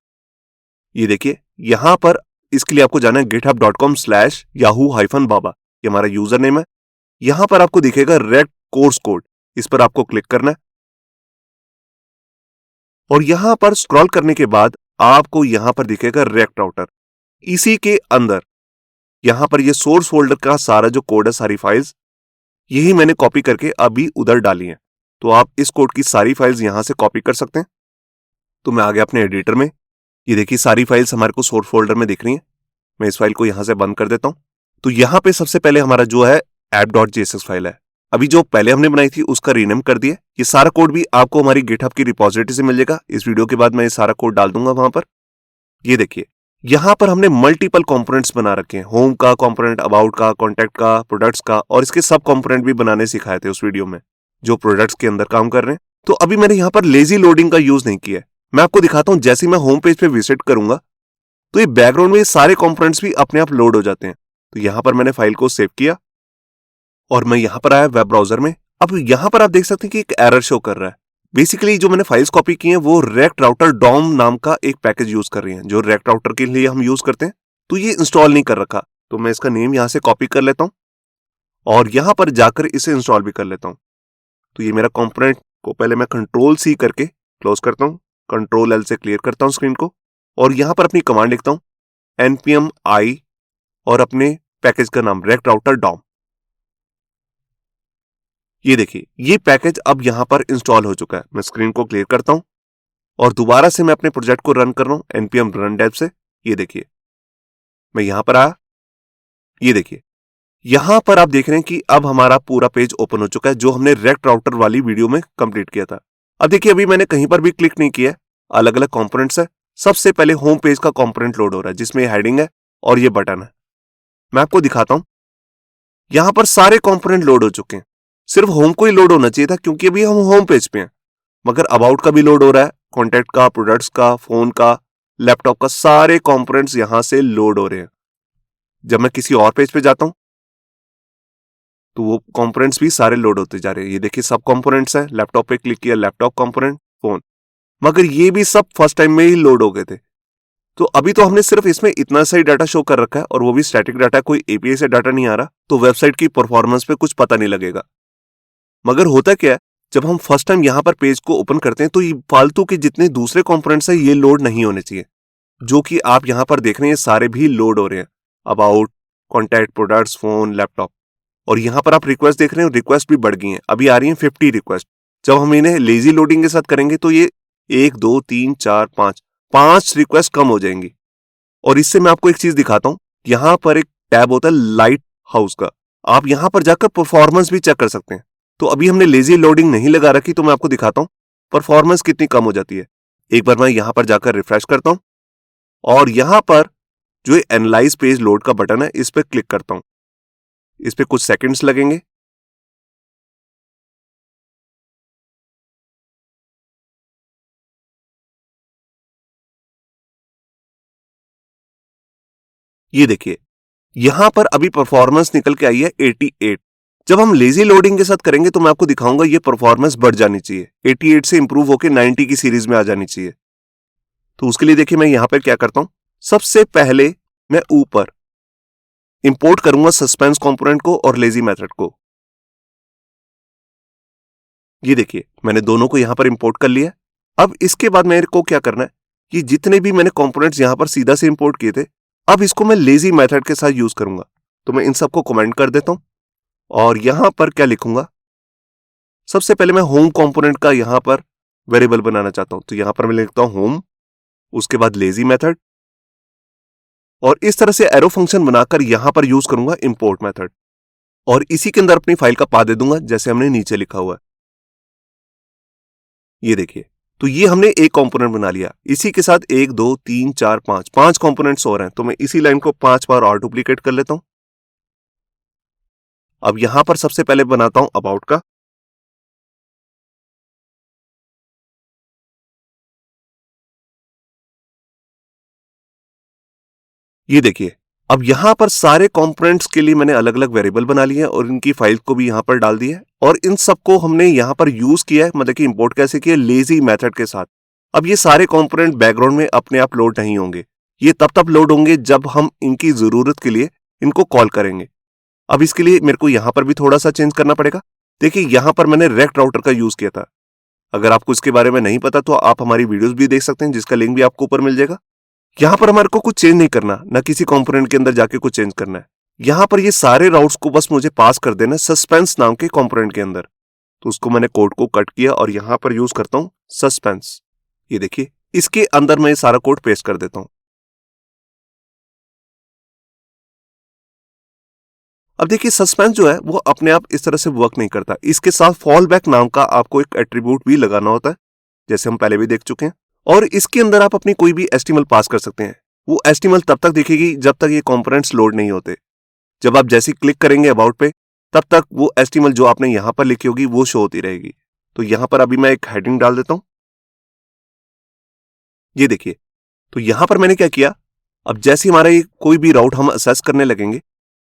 ये देखिए, यहां पर इसके लिए आपको जाना है github.com/yahoo-baba, ये हमारा यूजर नेम है। यहां पर आपको दिखेगा रेक्ट कोर्स कोड, इस पर आपको क्लिक करना है और यहां पर स्क्रॉल करने के बाद आपको यहां पर दिखेगा रेक्ट राउटर। इसी के अंदर यहाँ पर ये सोर्स फोल्डर का सारा जो कोड है, सारी फाइल्स, यही मैंने कॉपी करके अभी उधर डाली है। तो आप इस कोड की सारी फाइल्स यहाँ से कॉपी कर सकते हैं। तो मैं आ गया अपने एडिटर में। ये देखिए सारी फाइल्स हमारे को सोर्स फोल्डर में दिख रही हैं। मैं इस फाइल को यहाँ से बंद कर देता हूँ। तो यहाँ पे सबसे पहले हमारा जो है app.js फाइल है। अभी जो पहले हमने बनाई थी उसका रीनेम कर दिया। ये सारा कोड भी आपको हमारी गिटहब की रिपोजिटरी से मिल जाएगा। इस वीडियो के बाद मैं ये सारा कोड डाल दूंगा वहां पर। ये देखिए यहाँ पर हमने मल्टीपल कंपोनेंट्स बना रखे हैं। होम का कंपोनेंट, अबाउट का, कॉन्टैक्ट का, प्रोडक्ट्स का, और इसके सब कंपोनेंट भी बनाने सिखाए थे उस वीडियो में जो प्रोडक्ट्स के अंदर काम कर रहे हैं। तो अभी मैंने यहाँ पर लेजी लोडिंग का यूज नहीं किया है। मैं आपको दिखाता हूँ, जैसे मैं होम पेज पे विजिट करूंगा तो ये बैकग्राउंड में ये सारे कंपोनेंट्स भी अपने आप लोड हो जाते हैं। तो यहाँ पर मैंने फाइल को सेव किया और मैं यहाँ पर आया वेब ब्राउजर में। अब यहाँ पर आप देख सकते हैं कि एक एरर शो कर रहा है। बेसिकली जो मैंने फाइल्स कॉपी की हैं वो रेक्ट राउटर डॉम नाम का एक पैकेज यूज कर रही हैं, जो रेक्ट राउटर के लिए हम यूज करते हैं। तो ये इंस्टॉल नहीं कर रखा, तो मैं इसका नेम यहाँ से कॉपी कर लेता हूँ और यहाँ पर जाकर इसे इंस्टॉल भी कर लेता हूँ। तो ये मेरा कंपोनेंट को पहले मैं Ctrl+C करके क्लोज करता हूँ, Ctrl+L से क्लियर करता हूँ स्क्रीन को, और यहाँ पर अपनी कमांड लिखता हूँ npm i और अपने पैकेज का नाम रेक्ट राउटर डॉम। ये देखिए ये पैकेज अब यहाँ पर इंस्टॉल हो चुका है। मैं स्क्रीन को क्लियर करता हूं और दोबारा से मैं अपने प्रोजेक्ट को रन कर रहा हूं npm run dev से। ये देखिए मैं यहां पर आया। ये देखिए यहां पर आप देख रहे हैं कि अब हमारा पूरा पेज ओपन हो चुका है जो हमने रेक्ट राउटर वाली वीडियो में कंप्लीट किया था। अब देखिए अभी मैंने कहीं पर भी क्लिक नहीं किया है, अलग अलग कंपोनेंट्स है। सबसे पहले होम पेज का कंपोनेंट लोड हो रहा है जिसमें हेडिंग है और ये बटन है। मैं आपको दिखाता हूं, यहां पर सारे कंपोनेंट लोड हो चुके हैं। सिर्फ होम को ही लोड होना चाहिए था क्योंकि अभी हम होम पेज पे हैं, मगर अबाउट का भी लोड हो रहा है, कॉन्टैक्ट का, प्रोडक्ट्स का, फोन का, लैपटॉप का, सारे कंपोनेंट्स यहां से लोड हो रहे हैं। जब मैं किसी और पेज पे जाता हूं तो वो कंपोनेंट्स भी सारे लोड होते जा रहे हैं। ये देखिए सब कंपोनेंट्स है, लैपटॉप पे क्लिक किया, लैपटॉप कंपोनेंट, फोन, मगर ये भी सब फर्स्ट टाइम में ही लोड हो गए थे। तो अभी तो हमने सिर्फ इसमें इतना सा ही डाटा शो कर रखा है और वो भी स्टैटिक डाटा, कोई एपीआई से डाटा नहीं आ रहा, तो वेबसाइट की परफॉर्मेंस पे कुछ पता नहीं लगेगा। मगर होता क्या है, जब हम फर्स्ट टाइम यहां पर पेज को ओपन करते हैं तो ये फालतू के जितने दूसरे कंपोनेंट्स हैं ये लोड नहीं होने चाहिए, जो कि आप यहां पर देख रहे हैं सारे भी लोड हो रहे हैं। About, contact, products, phone, laptop, और यहां पर आप रिक्वेस्ट देख रहे हैं, रिक्वेस्ट भी बढ़ गई हैं, अभी आ रही हैं 50 रिक्वेस्ट। जब हम इन्हें लेजी लोडिंग के साथ करेंगे तो ये 1 2 3 4 5 रिक्वेस्ट कम हो जाएंगी। और इससे मैं आपको एक चीज दिखाता हूं, यहां पर एक टैब होता है लाइट हाउस का, आप यहां पर जाकर परफॉर्मेंस भी चेक कर सकते हैं। तो अभी हमने लेजी लोडिंग नहीं लगा रखी, तो मैं आपको दिखाता हूं परफॉर्मेंस कितनी कम हो जाती है। एक बार मैं यहां पर जाकर रिफ्रेश करता हूं और यहां पर जो एनालाइज पेज लोड का बटन है इस पर क्लिक करता हूं। इस पे कुछ सेकंड्स लगेंगे। ये देखिए यहां पर अभी परफॉर्मेंस निकल के आई है 88। जब हम लेजी लोडिंग के साथ करेंगे तो मैं आपको दिखाऊंगा ये परफॉर्मेंस बढ़ जानी चाहिए, 88 से इंप्रूव होकर 90 की सीरीज में आ जानी चाहिए। तो उसके लिए देखिए मैं यहां पर क्या करता हूं, सबसे पहले मैं ऊपर इंपोर्ट करूंगा सस्पेंस कंपोनेंट को और लेजी मेथड को। ये देखिए मैंने दोनों को यहां पर इंपोर्ट कर लिया। अब इसके बाद मेरे को क्या करना है, कि जितने भी मैंने कंपोनेंट्स यहां पर सीधा से इंपोर्ट किए थे, अब इसको मैं लेजी मेथड के साथ यूज करूंगा। तो मैं इन सबको कमेंट कर देता हूं और यहां पर क्या लिखूंगा, सबसे पहले मैं होम कंपोनेंट का यहां पर वेरिएबल बनाना चाहता हूं, तो यहां पर मैं लिखता हूं होम, उसके बाद लेजी मेथड, और इस तरह से एरो फंक्शन बनाकर यहां पर यूज करूंगा इंपोर्ट मेथड, और इसी के अंदर अपनी फाइल का पाथ दे दूंगा जैसे हमने नीचे लिखा हुआ है। ये देखिए तो ये हमने एक कंपोनेंट बना लिया। इसी के साथ 1 2 3 4 5 कंपोनेंट्स और हैं, तो मैं इसी लाइन को 5 बार और डुप्लीकेट कर लेता हूं। अब यहां पर सबसे पहले बनाता हूं अबाउट का, ये देखिए अब यहां पर सारे कंपोनेंट्स के लिए मैंने अलग अलग वेरिएबल बना लिए हैं और इनकी फाइल को भी यहां पर डाल दी है, और इन सबको हमने यहां पर यूज किया है, मतलब कि इंपोर्ट कैसे किया, लेजी मेथड के साथ। अब ये सारे कंपोनेंट बैकग्राउंड में अपने आप लोड नहीं होंगे, ये तब लोड होंगे जब हम इनकी जरूरत के लिए इनको कॉल करेंगे। अब इसके लिए मेरे को यहां पर भी थोड़ा सा चेंज करना पड़ेगा। देखिए यहां पर मैंने रेक्ट राउटर का यूज किया था। अगर आपको इसके बारे में नहीं पता तो आप हमारी वीडियोस भी देख सकते हैं, जिसका लिंक भी आपको ऊपर मिल जाएगा। यहाँ पर हमारे को कुछ चेंज नहीं करना, ना किसी कंपोनेंट के अंदर जाके कुछ चेंज करना है। यहाँ पर ये सारे राउट्स को बस मुझे पास कर देना सस्पेंस नाम के कंपोनेंट के अंदर। तो उसको मैंने कोड को कट किया और यहाँ पर यूज करता हूँ सस्पेंस। ये देखिए, इसके अंदर मैं सारा कोड पेस्ट कर देता हूँ। अब देखिए, सस्पेंस जो है वो अपने आप इस तरह से वर्क नहीं करता। इसके साथ फॉल बैक नाम का आपको एक एट्रीब्यूट भी लगाना होता है, जैसे हम पहले भी देख चुके हैं। और इसके अंदर आप अपनी कोई भी एचटीएमएल पास कर सकते हैं। वो एचटीएमएल तब तक दिखेगी जब तक ये कंपोनेंट्स लोड नहीं होते। जब आप जैसे क्लिक करेंगे अबाउट पे, तब तक वो एचटीएमएल जो आपने यहां पर लिखी होगी वो शो होती रहेगी। तो यहां पर अभी मैं एक हेडिंग डाल देता हूं। ये देखिए, तो यहां पर मैंने क्या किया, अब जैसे हमारा ये कोई भी राउट हम असेस करने लगेंगे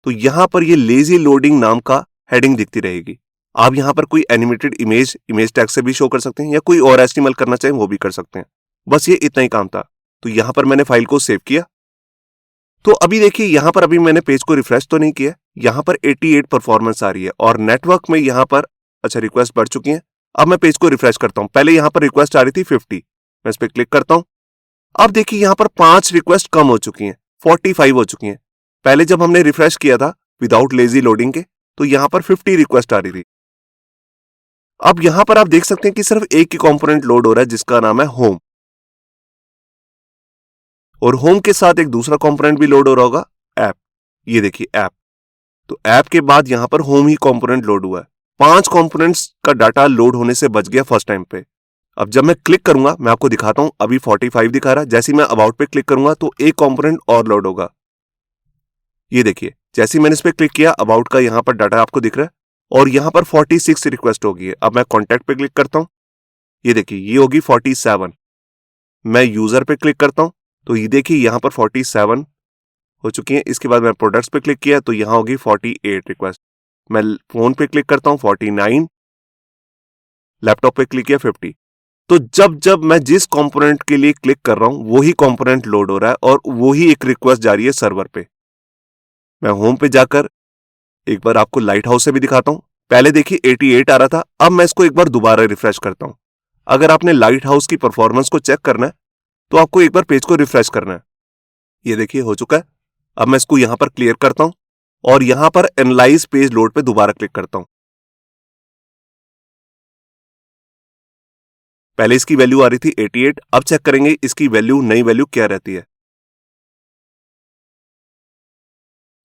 तो यहां पर ये लेजी लोडिंग नाम का हेडिंग दिखती रहेगी। आप यहां पर कोई एनिमेटेड इमेज टैग से भी शो कर सकते हैं, या कोई और एचटीएमएल करना चाहें वो भी कर सकते हैं। बस ये इतना ही काम था। तो यहां पर मैंने फाइल को सेव किया। तो अभी देखिए, यहां पर अभी मैंने पेज को रिफ्रेश तो नहीं किया, यहां पर 88 परफॉर्मेंस आ रही है और नेटवर्क में यहां पर रिक्वेस्ट बढ़ चुकी हैं। अब मैं पेज को रिफ्रेश करता हूं। पहले यहां पर रिक्वेस्ट आ रही थी 50, मैं इस पर क्लिक करता हूं। अब देखिए, यहां पर 5 रिक्वेस्ट कम हो चुकी हैं, 45 हो चुकी हैं। पहले जब हमने रिफ्रेश किया था विदाउट लेजी लोडिंग के, तो यहां पर 50 रिक्वेस्ट आ रही थी। अब यहां पर आप देख सकते हैं कि सिर्फ एक ही कंपोनेंट लोड हो रहा है जिसका नाम है होम, और होम के साथ एक दूसरा कंपोनेंट भी लोड हो रहा होगा, ऐप। ये देखिए ऐप। तो ऐप के बाद यहां पर होम ही कंपोनेंट लोड हुआ है। 5 कंपोनेंट्स का डाटा लोड होने से बच गया फर्स्ट टाइम पे। अब जब मैं क्लिक करूंगा, मैं आपको दिखाता हूं, अभी 45 दिखा रहा है। जैसे ही मैं अबाउट पे क्लिक करूंगा तो एक कंपोनेंट और लोड होगा। ये देखिए, जैसे ही मैंने इस पे क्लिक किया, अबाउट का यहां पर डाटा आपको दिख रहा है और यहां पर 46 रिक्वेस्ट होगी है। अब मैं कॉन्टैक्ट पे क्लिक करता हूं। ये देखिए, ये होगी 47। मैं यूजर पे क्लिक करता हूं तो ये देखिए यहां पर 47 हो चुकी है। इसके बाद मैं प्रोडक्ट्स पे क्लिक किया तो यहां होगी 48 रिक्वेस्ट। मैं फोन पे क्लिक करता हूं 49, लैपटॉप पे क्लिक किया 50। तो जब जब मैं जिस कंपोनेंट के लिए क्लिक कर रहा हूं वही कंपोनेंट लोड हो रहा है और वही एक रिक्वेस्ट जा रही है सर्वर पे। मैं होम पे जाकर एक बार आपको लाइट हाउस से भी दिखाता हूं। पहले देखिए 88 आ रहा था, अब मैं इसको एक बार दोबारा रिफ्रेश करता हूं। अगर आपने लाइट हाउस की परफॉर्मेंस को चेक करना है तो आपको एक बार पेज को रिफ्रेश करना है। ये देखिए हो चुका है। अब मैं इसको यहां पर क्लियर करता हूं और यहां पर एनालाइज पेज लोड पे दोबारा क्लिक करता हूं। पहले इसकी वैल्यू आ रही थी 88, अब चेक करेंगे इसकी वैल्यू, नई वैल्यू क्या रहती है।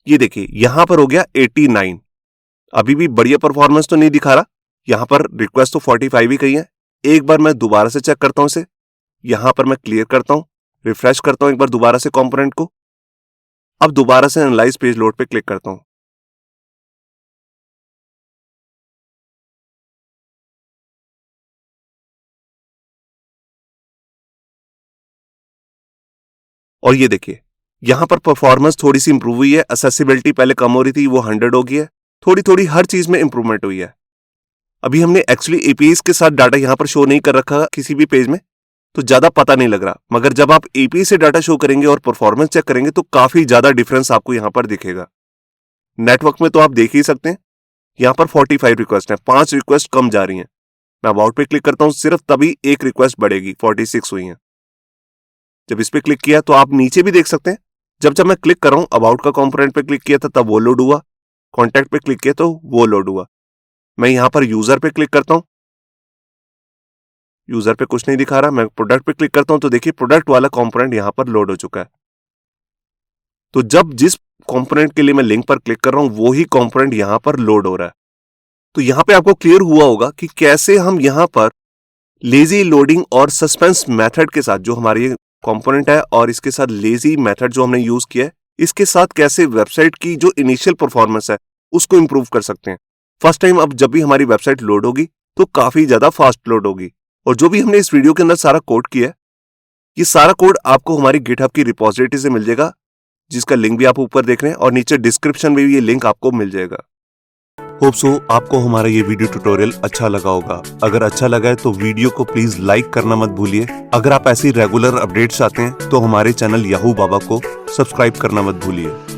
ये देखिए यहां पर हो गया 89। अभी भी बढ़िया परफॉर्मेंस तो नहीं दिखा रहा, यहां पर रिक्वेस्ट तो 45 ही कही है। एक बार मैं दोबारा से चेक करता हूं इसे। यहां पर मैं क्लियर करता हूं, रिफ्रेश करता हूं एक बार दोबारा से कंपोनेंट को। अब दोबारा से एनालाइज पेज लोड पे क्लिक करता हूं। और ये देखिए यहां पर परफॉर्मेंस थोड़ी सी इंप्रूव हुई है। एक्सेसिबिलिटी पहले कम हो रही थी, वो 100 हो गई है। थोड़ी थोड़ी हर चीज में इंप्रूवमेंट हुई है। अभी हमने एक्चुअली एपीआई के साथ डाटा यहां पर शो नहीं कर रखा किसी भी पेज में, तो ज्यादा पता नहीं लग रहा। मगर जब आप एपीआई से डाटा शो करेंगे और परफॉर्मेंस चेक करेंगे तो काफी ज्यादा डिफरेंस आपको यहां पर दिखेगा। नेटवर्क में तो आप देख ही सकते हैं, यहां पर 45 रिक्वेस्ट है, 5 रिक्वेस्ट कम जा रही हैं। मैं अबाउट पे क्लिक करता हूं, सिर्फ तभी एक रिक्वेस्ट बढ़ेगी, 46 हुई है। जब इस पे क्लिक किया तो आप नीचे भी देख सकते हैं, जब जब मैं क्लिक कर रहा हूं, अबाउट का कंपोनेंट पे क्लिक किया था तब वो लोड हुआ, कॉन्टैक्ट पे क्लिक किया तो वो लोड हुआ। मैं यहां पर यूजर पे क्लिक करता हूं, यूजर पे कुछ नहीं दिखा रहा। मैं प्रोडक्ट पे क्लिक करता हूं तो देखिए प्रोडक्ट वाला कंपोनेंट यहां पर लोड हो चुका है। तो जब जिस कंपोनेंट के लिए मैं लिंक पर क्लिक कर रहा हूं वही कंपोनेंट यहां पर लोड हो रहा है। तो यहां पे आपको क्लियर हुआ होगा कि कैसे हम यहां पर लेजी लोडिंग और सस्पेंस मेथड के साथ, जो हमारी कंपोनेंट है और इसके साथ लेजी मेथड जो हमने यूज किया है, इसके साथ कैसे वेबसाइट की जो इनिशियल परफॉर्मेंस है उसको इंप्रूव कर सकते हैं। फर्स्ट टाइम अब जब भी हमारी वेबसाइट लोड होगी तो काफी ज्यादा फास्ट लोड होगी। और जो भी हमने इस वीडियो के अंदर सारा कोड किया है, ये सारा कोड आपको हमारी गिटहब की रिपोजिटरी से मिल जाएगा, जिसका लिंक भी आप ऊपर देख रहे हैं, और नीचे डिस्क्रिप्शन में भी ये लिंक आपको मिल जाएगा। होप सो आपको हमारा ये वीडियो ट्यूटोरियल अच्छा लगा होगा। अगर अच्छा लगा है तो वीडियो को प्लीज लाइक करना मत भूलिए। अगर आप ऐसी रेगुलर अपडेट्स चाहते हैं तो हमारे चैनल याहू बाबा को सब्सक्राइब करना मत भूलिए।